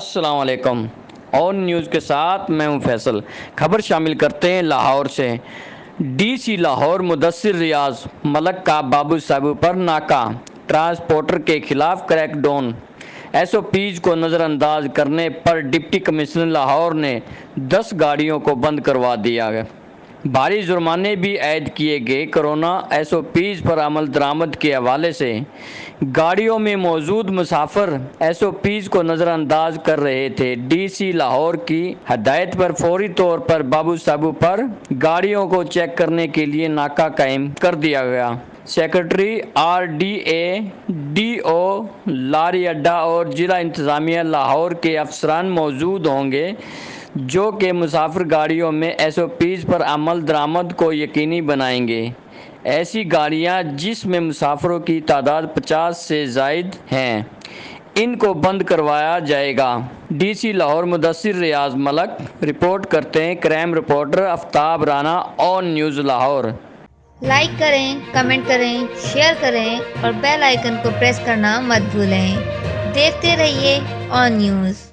السلام علیکم۔ اور نیوز کے ساتھ میں ہوں فیصل۔ خبر شامل کرتے ہیں لاہور سے۔ ڈی سی لاہور مدثر ریاض ملک کا بابو صاحب پر ناکہ، ٹرانسپورٹر کے خلاف crackdown. S O Ps کو نظر انداز کرنے پر ڈپٹی کمشنر لاہور نے 10 گاڑیوں کو بند کروا دیا۔ بھاری جرمانے بھی عائد کیے گئے۔ کورونا ایس او پیز پر عمل درآمد کے حوالے سے گاڑیوں میں موجود مسافر ایس او پیز کو نظر انداز کر رہے تھے۔ ڈی سی لاہور کی ہدایت پر فوری طور پر بابو صاحب پر گاڑیوں کو چیک کرنے کے لیے ناکہ قائم کر دیا گیا۔ Secretary R D A, D O lorry اڈا اور ضلع انتظامیہ لاہور کے افسران موجود ہوں گے، جو کہ مسافر گاڑیوں میں ایس او پیز پر عمل درآمد کو یقینی بنائیں گے۔ ایسی گاڑیاں جس میں مسافروں کی تعداد 50 سے زائد ہیں، ان کو بند کروایا جائے گا۔ ڈی سی لاہور مدثر ریاض ملک۔ رپورٹ کرتے ہیں کرائم رپورٹر آفتاب رانا، آن نیوز لاہور۔ لائک کریں، کمنٹ کریں، شیئر کریں اور بیل آئیکن کو پریس کرنا مت بھولیں۔ دیکھتے رہیے آن نیوز۔